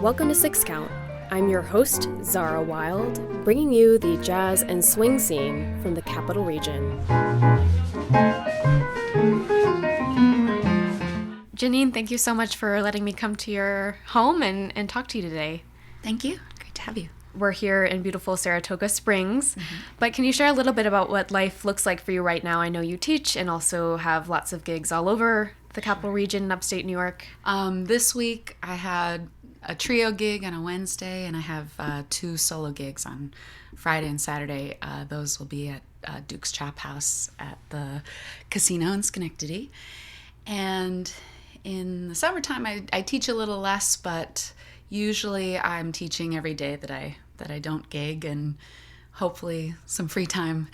Welcome to Six Count. I'm your host, Xara Wilde, bringing you the jazz and swing scene from the Capital Region. Jeanine, thank you so much for letting me come to your home and talk to you today. Thank you. Great to have you. We're here in beautiful Saratoga Springs, but can you share a little bit about what life looks like for you right now? I know you teach and also have lots of gigs all over the Capital Region in upstate New York. This week I had a trio gig on a Wednesday, and I have 2 solo gigs on Friday and Saturday. Those will be at Duke's Chop House at the casino in Schenectady. And in the summertime, I teach a little less, but usually I'm teaching every day that I don't gig, and hopefully some free time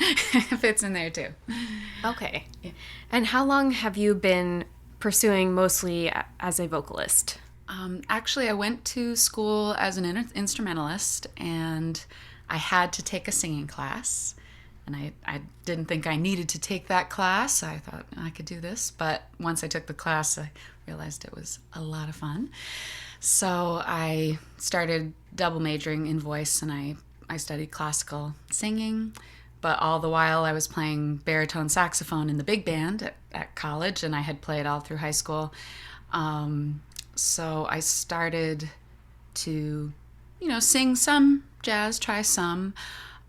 fits in there too. Okay. Yeah. And how long have you been pursuing mostly as a vocalist? Actually, I went to school as an instrumentalist, and I had to take a singing class. And I didn't think I needed to take that class. I thought I could do this. But once I took the class, I realized it was a lot of fun. So I started double majoring in voice, and I studied classical singing. But all the while, I was playing baritone saxophone in the big band at college, and I had played all through high school. So I started to, sing some jazz, try some.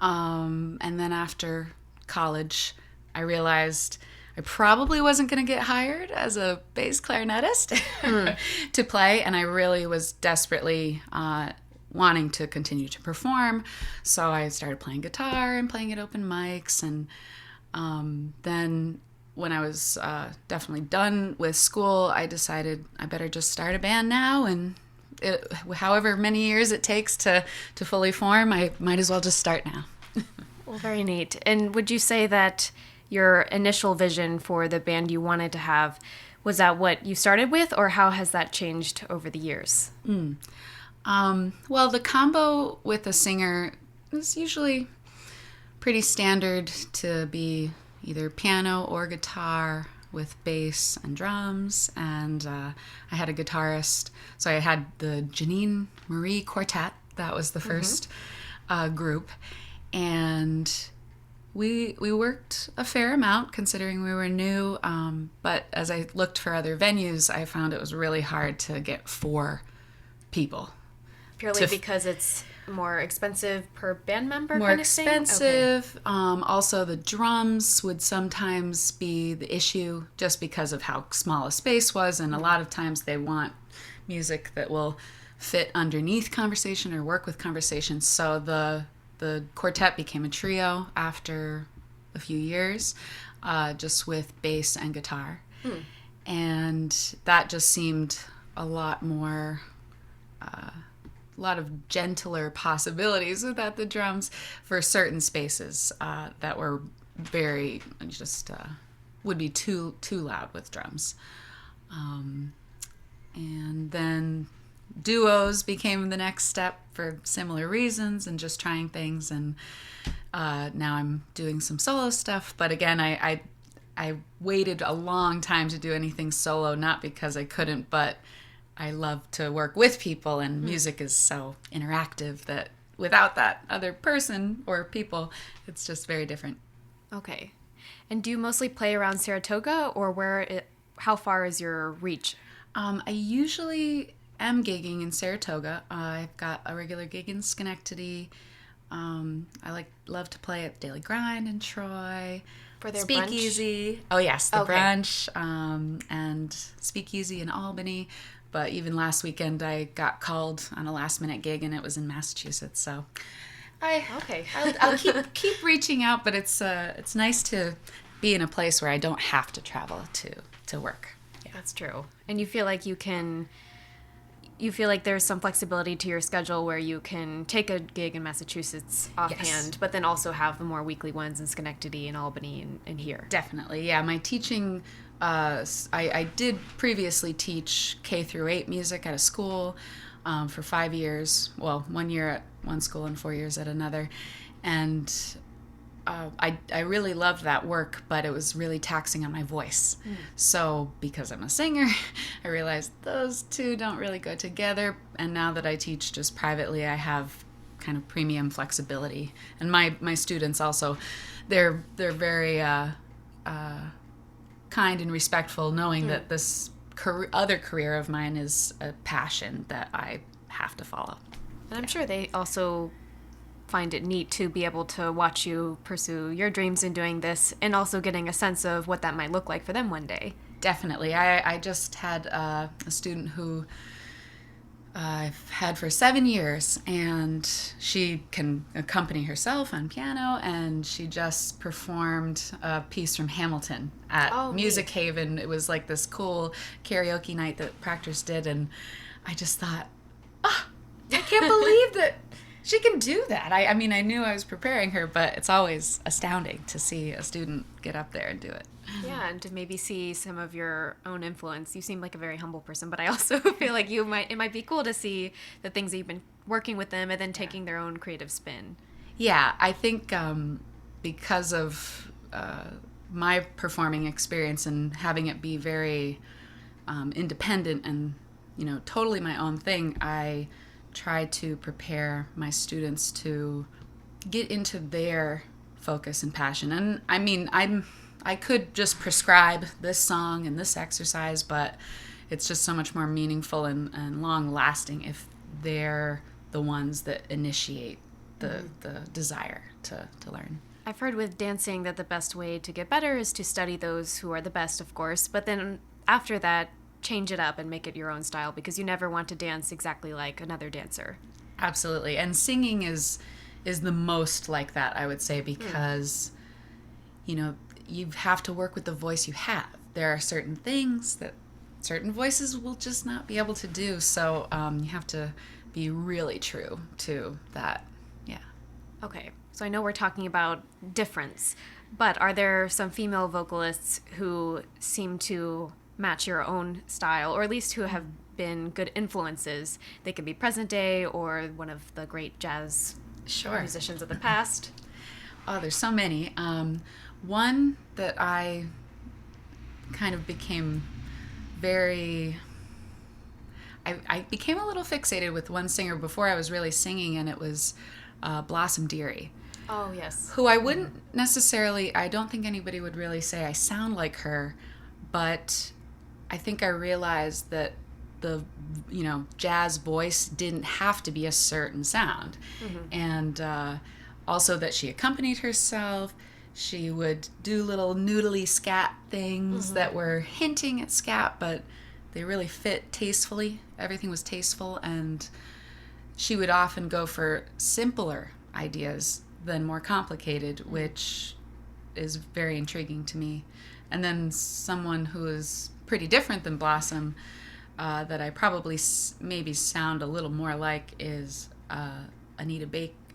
And then after college, I realized I probably wasn't going to get hired as a bass clarinetist to play. And I really was desperately wanting to continue to perform. So I started playing guitar and playing at open mics. And then when I was definitely done with school, I decided I better just start a band now, and however many years it takes to fully form, I might as well just start now. Well, very neat. And would you say that your initial vision for the band you wanted to have, was that what you started with, or how has that changed over the years? Well, the combo with a singer is usually pretty standard to be either piano or guitar with bass and drums, and I had a guitarist. So I had the Jeanine Marie Quartet. That was the first group, and we worked a fair amount considering we were new. But as I looked for other venues, I found it was really hard to get 4 people. Purely because it's more expensive per band member? More kind of expensive. thing? Okay. Also, the drums would sometimes be the issue just because of how small a space was, and a lot of times they want music that will fit underneath conversation or work with conversation. So the quartet became a trio after a few years, just with bass and guitar. And that just seemed a lot more... a lot of gentler possibilities without the drums for certain spaces that were very just would be too loud with drums. And then duos became the next step for similar reasons, and just trying things. And now I'm doing some solo stuff. But again, I waited a long time to do anything solo, not because I couldn't, but I love to work with people, and music is so interactive that without that other person or people, it's just very different. Okay. And do you mostly play around Saratoga, or how far is your reach? I usually am gigging in Saratoga. I've got a regular gig in Schenectady. I love to play at Daily Grind in Troy. For their Speakeasy. brunch? Oh, yes, the brunch, and Speakeasy in Albany. But even last weekend, I got called on a last-minute gig, and it was in Massachusetts. So, I'll keep reaching out. But it's nice to be in a place where I don't have to travel to work. Yeah. That's true. And you feel like you feel like there's some flexibility to your schedule where you can take a gig in Massachusetts offhand, but then also have the more weekly ones in Schenectady and Albany and here. Definitely, yeah. My teaching. I did previously teach K through 8 music at a school for 5 years. Well, 1 year at one school and 4 years at another. And I really loved that work, but it was really taxing on my voice. So because I'm a singer, I realized those two don't really go together. And now that I teach just privately, I have kind of premium flexibility. And my students also, they're very kind and respectful, knowing that this other career of mine is a passion that I have to follow. And I'm sure they also find it neat to be able to watch you pursue your dreams in doing this, and also getting a sense of what that might look like for them one day. Definitely. I just had a student who I've had for 7 years, and she can accompany herself on piano, and she just performed a piece from Hamilton at Music Haven. It was like this cool karaoke night that Proctor's did, and I just thought, I can't believe that she can do that. I mean, I knew I was preparing her, but it's always astounding to see a student get up there and do it. Yeah, and to maybe see some of your own influence. You seem like a very humble person, but I also feel like it might be cool to see the things that you've been working with them and then taking their own creative spin. Yeah, I think because of my performing experience and having it be very independent and, totally my own thing, I try to prepare my students to get into their focus and passion. And I mean, I could just prescribe this song and this exercise, but it's just so much more meaningful and long-lasting if they're the ones that initiate the desire to learn. I've heard with dancing that the best way to get better is to study those who are the best, of course, but then after that, change it up and make it your own style, because you never want to dance exactly like another dancer. Absolutely. And singing is the most like that, I would say, because, you have to work with the voice you have. There are certain things that certain voices will just not be able to do, so you have to be really true to that. Yeah. Okay, so I know we're talking about difference, but are there some female vocalists who seem to match your own style, or at least who have been good influences? They could be present day or one of the great jazz musicians of the past. Oh, there's so many. One that I kind of became I became a little fixated with one singer before I was really singing, and it was Blossom Dearie. Oh, yes. Who I wouldn't necessarily, I don't think anybody would really say I sound like her, but I think I realized that the jazz voice didn't have to be a certain sound. And also that she accompanied herself. She would do little noodly scat things that were hinting at scat, but they really fit tastefully. Everything was tasteful, and she would often go for simpler ideas than more complicated, which is very intriguing to me. And then someone who is pretty different than Blossom, that I probably maybe sound a little more like, is Anita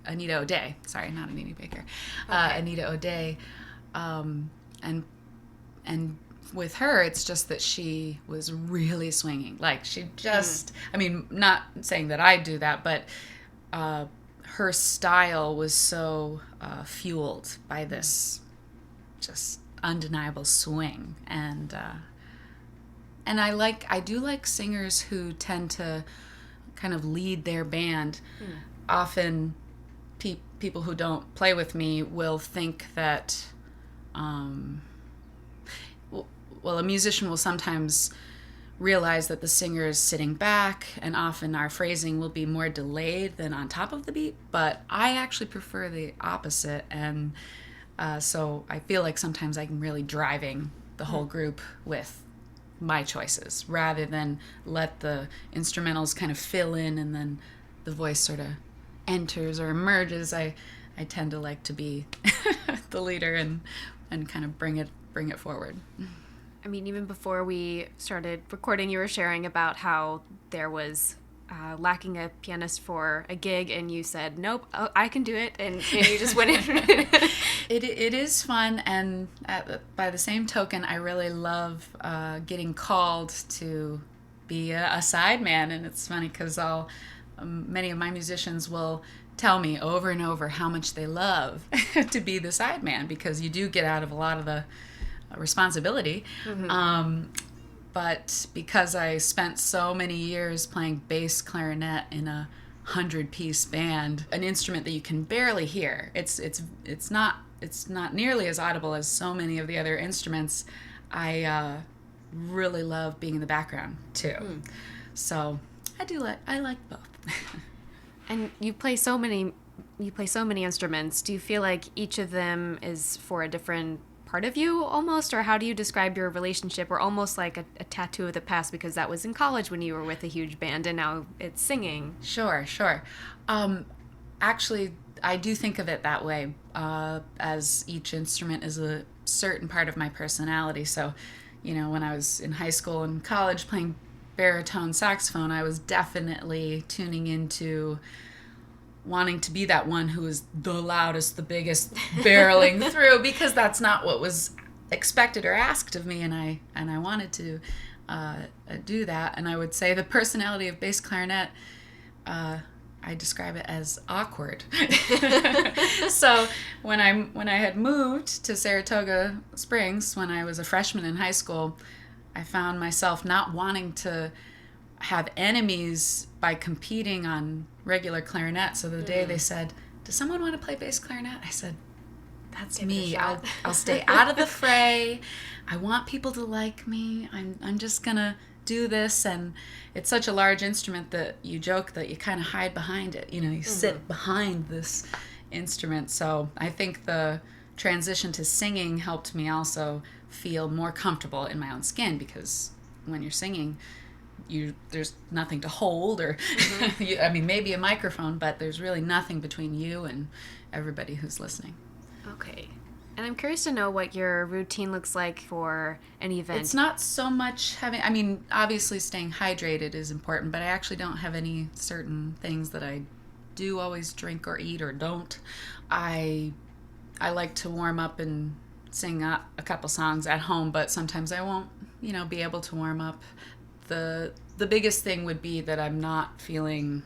O'Day. Sorry, not Anita Baker. Okay. Anita O'Day. And with her, it's just that she was really swinging. Like, she just, I mean, not saying that I do that, but her style was so fueled by this just undeniable swing. And I do like singers who tend to kind of lead their band. Often people who don't play with me will think that, a musician will sometimes realize that the singer is sitting back, and often our phrasing will be more delayed than on top of the beat, but I actually prefer the opposite, and so I feel like sometimes I'm really driving the whole group with my choices, rather than let the instrumentals kind of fill in and then the voice sort of enters or emerges. I tend to like to be the leader and kind of bring it forward. I mean, even before we started recording, you were sharing about how there was lacking a pianist for a gig, and you said, nope, I can do it, and you just went in. It is fun, and by the same token, I really love getting called to be a sideman, and it's funny because many of my musicians will tell me over and over how much they love to be the sideman, because you do get out of a lot of the responsibility. But because I spent so many years playing bass clarinet in a 100-piece band, an instrument that you can barely hear, it's not nearly as audible as so many of the other instruments. I really love being in the background too. So I like both. And you play so many instruments. Do you feel like each of them is for a different part of you almost, or how do you describe your relationship? Or almost like a tattoo of the past, because that was in college when you were with a huge band and now it's singing. Sure. Actually, I do think of it that way, as each instrument is a certain part of my personality. So, when I was in high school and college playing baritone saxophone, I was definitely tuning into wanting to be that one who is the loudest, the biggest, barreling through, because that's not what was expected or asked of me, and I wanted to do that. And I would say the personality of bass clarinet, I describe it as awkward. So when I had moved to Saratoga Springs when I was a freshman in high school, I found myself not wanting to have enemies by competing on regular clarinet. So the day they said, "Does someone want to play bass clarinet?" I said, "That's me. I'll stay out of the fray. I want people to like me. I'm just gonna do this." And it's such a large instrument that you joke that you kind of hide behind it. You sit behind this instrument. So I think the transition to singing helped me also feel more comfortable in my own skin, because when you're singing, there's nothing to hold, or maybe a microphone, but there's really nothing between you and everybody who's listening. Okay. And I'm curious to know what your routine looks like for an event. It's not so much obviously staying hydrated is important, but I actually don't have any certain things that I do always drink or eat or don't. I like to warm up and sing a couple songs at home, but sometimes I won't, be able to warm up. The biggest thing would be that I'm not feeling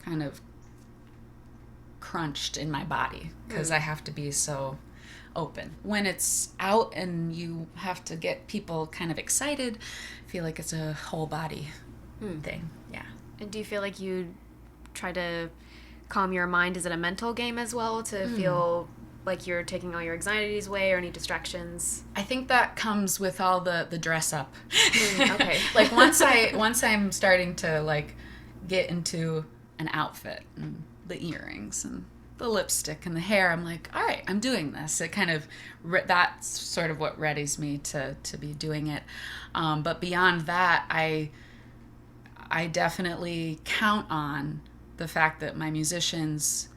kind of crunched in my body, because I have to be so open. When it's out and you have to get people kind of excited, I feel like it's a whole body thing. Yeah. And do you feel like you try to calm your mind? Is it a mental game as well, to feel like you're taking all your anxieties away, or any distractions? I think that comes with all the dress up. Okay. Like once I'm starting to get into an outfit and the earrings and the lipstick and the hair, I'm like, all right, I'm doing this. It kind of, that's sort of what readies me to be doing it. But beyond that, I definitely count on the fact that my musicians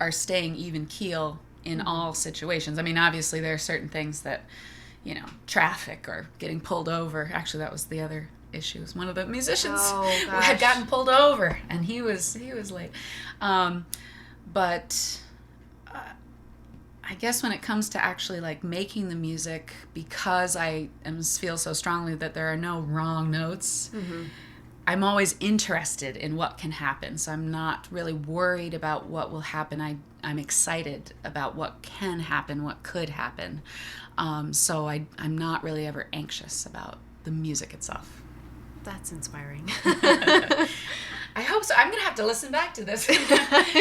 are staying even keel in all situations. Obviously there are certain things that, traffic or getting pulled over. Actually, that was the other issue. One of the musicians had gotten pulled over, and he was late. But I guess when it comes to actually making the music, because I feel so strongly that there are no wrong notes, I'm always interested in what can happen. So I'm not really worried about what will happen. I'm excited about what can happen, what could happen. So I'm not really ever anxious about the music itself. That's inspiring. I hope so. I'm going to have to listen back to this and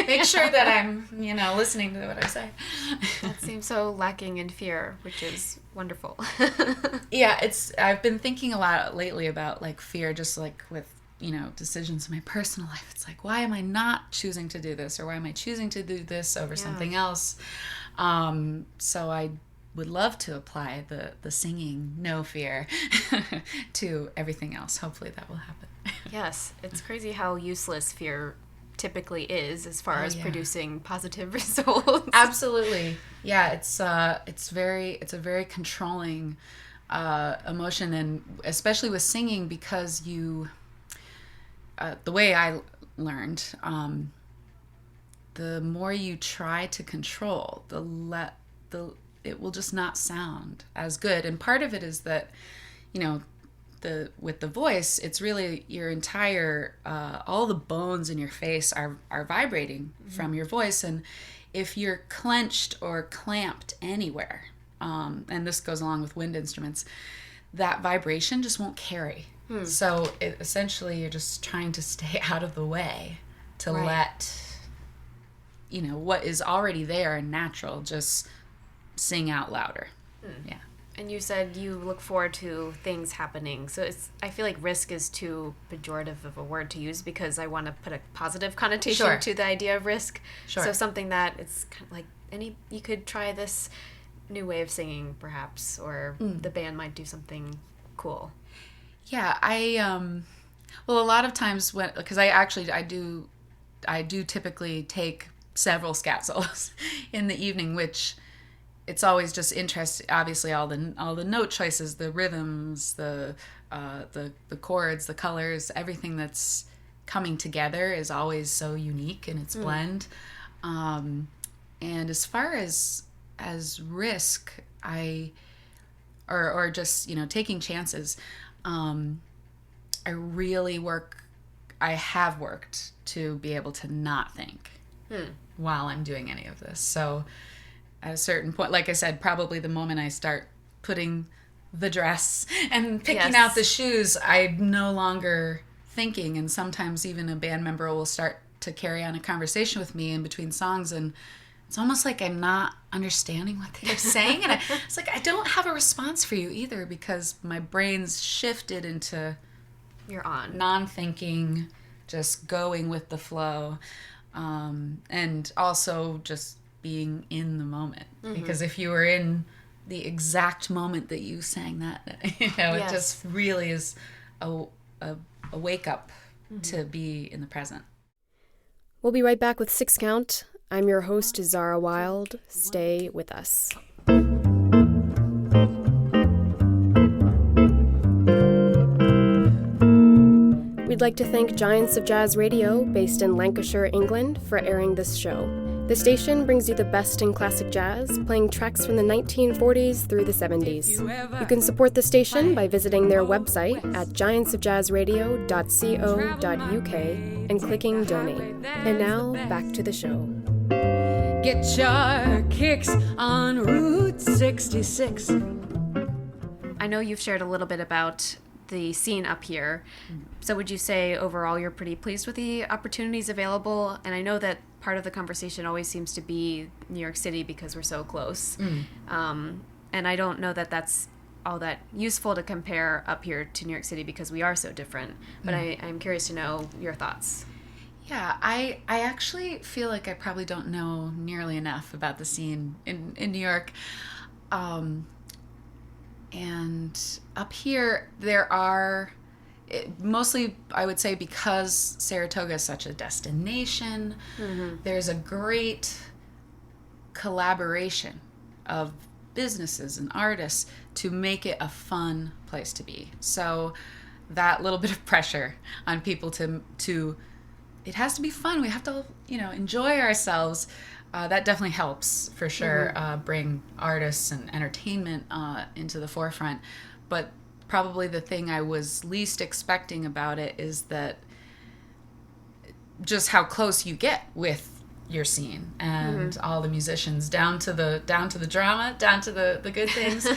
make sure that I'm, listening to what I say. That seems so lacking in fear, which is wonderful. Yeah, I've been thinking a lot lately about fear, just with, decisions in my personal life. It's why am I not choosing to do this, or why am I choosing to do this over something else? So I would love to apply the singing no fear to everything else. Hopefully that will happen. Yes, it's crazy how useless fear typically is as far as producing positive results. Absolutely. Yeah, it's a very controlling emotion, and especially with singing, because the way I learned, the more you try to control, it will just not sound as good. And part of it is that, with the voice, it's really your entire all the bones in your face are vibrating from your voice, and if you're clenched or clamped anywhere, and this goes along with wind instruments, that vibration just won't carry. So essentially you're just trying to stay out of the way to let what is already there and natural just sing out louder. Yeah. And you said you look forward to things happening. So I feel like risk is too pejorative of a word to use, because I want to put a positive connotation to the idea of risk. Sure. So something that it's kind of like you could try this new way of singing perhaps, or the band might do something cool. Yeah, well, a lot of times because I do typically take several scat solos in the evening, which it's always just interesting. Obviously, all the note choices, the rhythms, the chords, the colors, everything that's coming together is always so unique in its blend. And as far as risk, or just taking chances, I have worked to be able to not think while I'm doing any of this. So at a certain point, like I said, probably the moment I start putting the dress and picking out the shoes, I'm no longer thinking. And sometimes even a band member will start to carry on a conversation with me in between songs, and it's almost like I'm not understanding what they're saying. And it's like, I don't have a response for you either, because my brain's shifted into you're on non-thinking, just going with the flow, and also just being in the moment. Because if you were in the exact moment that you sang that, it just really is a wake up to be in the present. We'll be right back with Six Count. I'm your host, Xara Wilde. Stay with us. We'd like to thank Giants of Jazz Radio, based in Lancashire, England, for airing this show. The station brings you the best in classic jazz, playing tracks from the 1940s through the 70s. You can support the station by visiting their website at giantsofjazzradio.co.uk and clicking donate. And now, back to the show. Get your kicks on Route 66. I know you've shared a little bit about the scene up here. So would you say overall you're pretty pleased with the opportunities available? And I know that part of the conversation always seems to be New York City because we're so close. And I don't know that that's all that useful to compare up here to New York City because we are so different. But I'm curious to know your thoughts. Yeah, I actually feel like I probably don't know nearly enough about the scene in New York. And up here, there are, mostly, I would say, because Saratoga is such a destination, there's a great collaboration of businesses and artists to make it a fun place to be. So that little bit of pressure on people to it has to be fun. We have to, enjoy ourselves. That definitely helps, for sure, bring artists and entertainment into the forefront. But probably the thing I was least expecting about it is that just how close you get with your scene and all the musicians, down to the drama, down to the good things.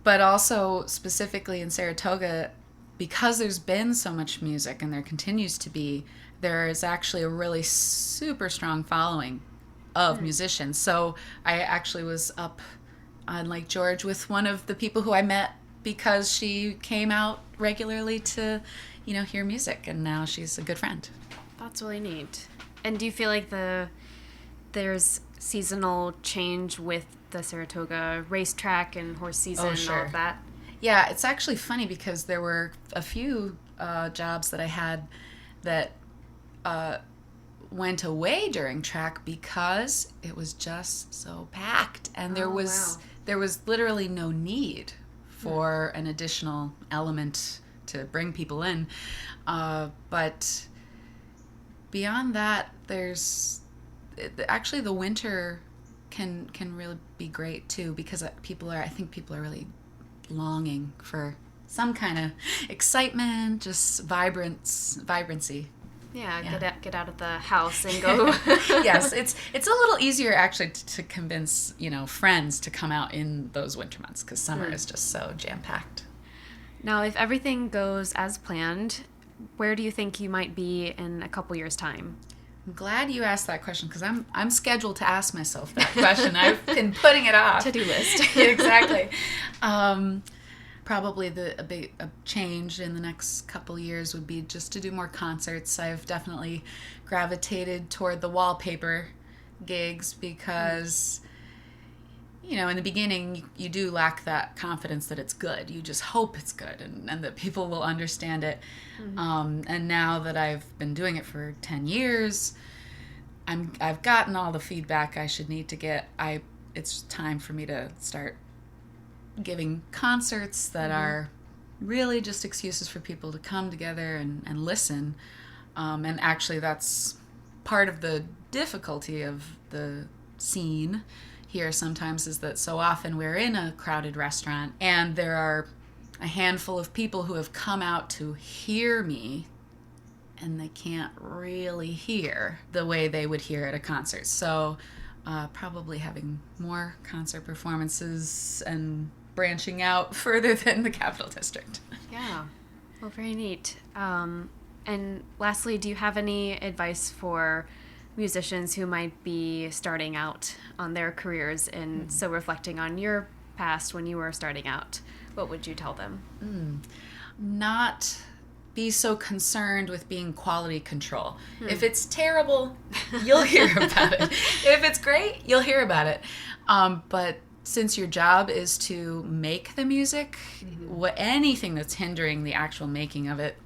But also specifically in Saratoga, because there's been so much music and there continues to be, there is actually a really super strong following of musicians. So I actually was up on Lake George with one of the people who I met because she came out regularly to, hear music, and now she's a good friend. That's really neat. And do you feel like there's seasonal change with the Saratoga racetrack and horse season and all of that? Yeah, it's actually funny because there were a few jobs that I had that went away during track because it was just so packed, and there was literally no need for an additional element to bring people in. But beyond that, there's actually the winter can really be great too, because I think people are really longing for some kind of excitement, just vibrancy. Yeah, get out of the house and go. Yes, it's a little easier actually to convince, friends to come out in those winter months, because summer is just so jam-packed. Now, if everything goes as planned, where do you think you might be in a couple years' time? I'm glad you asked that question, because I'm scheduled to ask myself that question. I've been putting it off. To-do list. Exactly. Probably a change in the next couple years would be just to do more concerts. I've definitely gravitated toward the wallpaper gigs because, in the beginning, you do lack that confidence that it's good. You just hope it's good and that people will understand it. Mm-hmm. And now that I've been doing it for 10 years, I've gotten all the feedback I should need to get. It's time for me to start giving concerts that are really just excuses for people to come together and listen. And actually that's part of the difficulty of the scene here sometimes, is that so often we're in a crowded restaurant and there are a handful of people who have come out to hear me, and they can't really hear the way they would hear at a concert. So probably having more concert performances and branching out further than the Capital District. Yeah. Well, very neat. And lastly, do you have any advice for musicians who might be starting out on their careers and so reflecting on your past when you were starting out? What would you tell them? Not be so concerned with being quality control. If it's terrible, you'll hear about it. If it's great, you'll hear about it. But since your job is to make the music, anything that's hindering the actual making of it,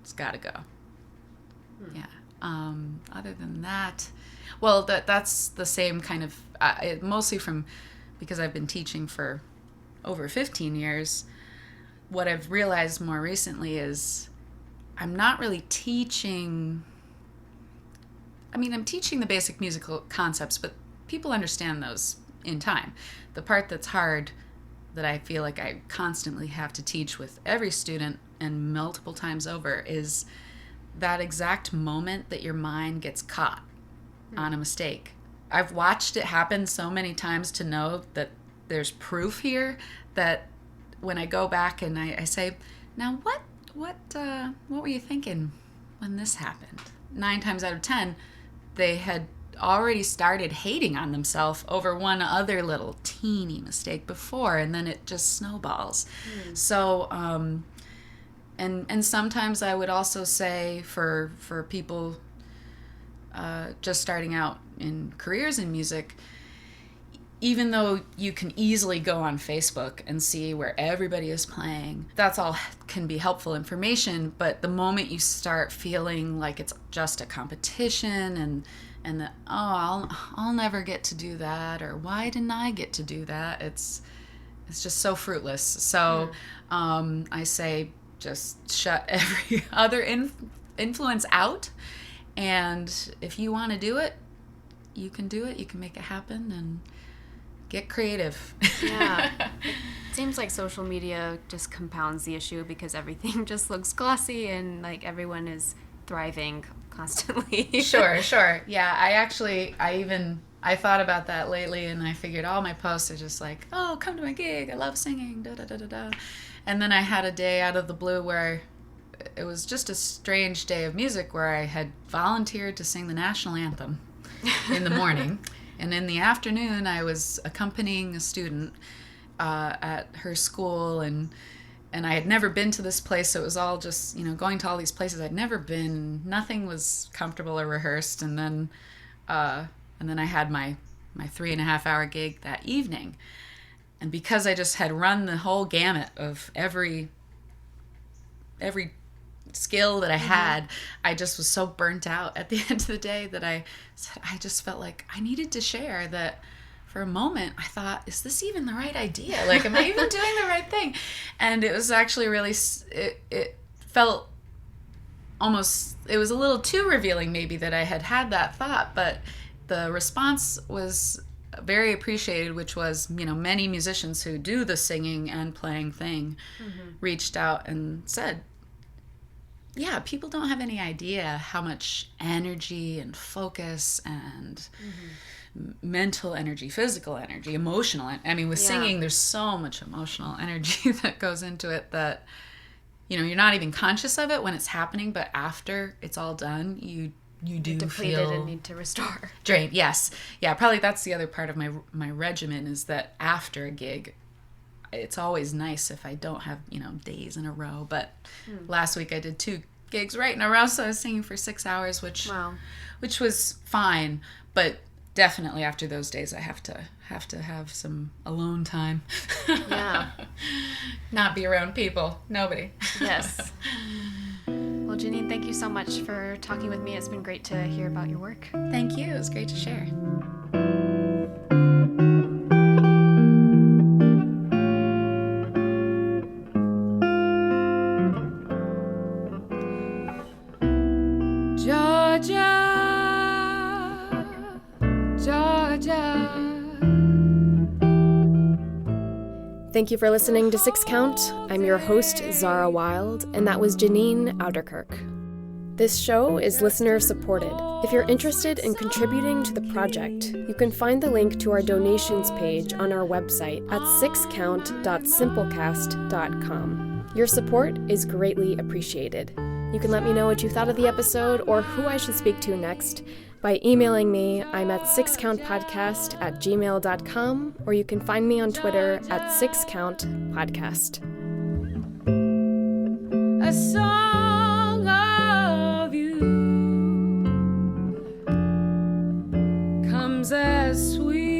it's got to go. Yeah. Other than that, well, that's the same kind of, mostly because I've been teaching for over 15 years, what I've realized more recently is I'm not really teaching, I'm teaching the basic musical concepts, but people understand those in time. The part that's hard, that I feel like I constantly have to teach with every student and multiple times over, is that exact moment that your mind gets caught on a mistake. I've watched it happen so many times to know that there's proof here, that when I go back and I say, now what were you thinking when this happened? 9 times out of 10, they had already started hating on themselves over one other little teeny mistake before, and then it just snowballs. So and sometimes I would also say for people just starting out in careers in music, even though you can easily go on Facebook and see where everybody is playing, that's all can be helpful information, but the moment you start feeling like it's just a competition and that, I'll never get to do that, or why didn't I get to do that? It's just so fruitless. So I say just shut every other influence out, and if you want to do it, you can do it. You can make it happen and get creative. Yeah. It seems like social media just compounds the issue because everything just looks glossy and like everyone is thriving constantly. Sure. Yeah, I thought about that lately, and I figured all my posts are just like, oh, come to my gig, I love singing, da-da-da-da-da. And then I had a day out of the blue where it was just a strange day of music where I had volunteered to sing the national anthem in the morning. And in the afternoon, I was accompanying a student at her school, and I had never been to this place, so it was all just, going to all these places I'd never been. Nothing was comfortable or rehearsed, and then I had my 3.5-hour gig that evening. And because I just had run the whole gamut of every skill that I had, I just was so burnt out at the end of the day that I just felt like I needed to share that. For a moment, I thought, is this even the right idea? Like, am I even doing the right thing? And it was actually really, it felt almost, it was a little too revealing maybe that I had that thought, but the response was very appreciated, which was, many musicians who do the singing and playing thing reached out and said, yeah, people don't have any idea how much energy and focus and mental energy, physical energy, emotional. With singing, there's so much emotional energy that goes into it that, you're not even conscious of it when it's happening, but after it's all done, you do depleted feel and need to restore. Drained. Yes. Yeah, probably that's the other part of my regimen, is that after a gig, it's always nice if I don't have, days in a row. But last week I did 2 gigs right in a row, so I was singing for 6 hours, which was fine. But definitely after those days, I have to have some alone time. Yeah. Not be around people. Nobody. Yes. Well, Jeanine, thank you so much for talking with me. It's been great to hear about your work. Thank you. It was great to share. Georgia, Georgia. Thank you for listening to 6 Count. I'm your host, Xara Wilde, and that was Jeanine Ouderkirk. This show is listener-supported. If you're interested in contributing to the project, you can find the link to our donations page on our website at 6count.simplecast.com. Your support is greatly appreciated. You can let me know what you thought of the episode or who I should speak to next by emailing me. I'm at 6countpodcast@gmail.com, or you can find me on Twitter at 6countpodcast. A song of you comes as sweet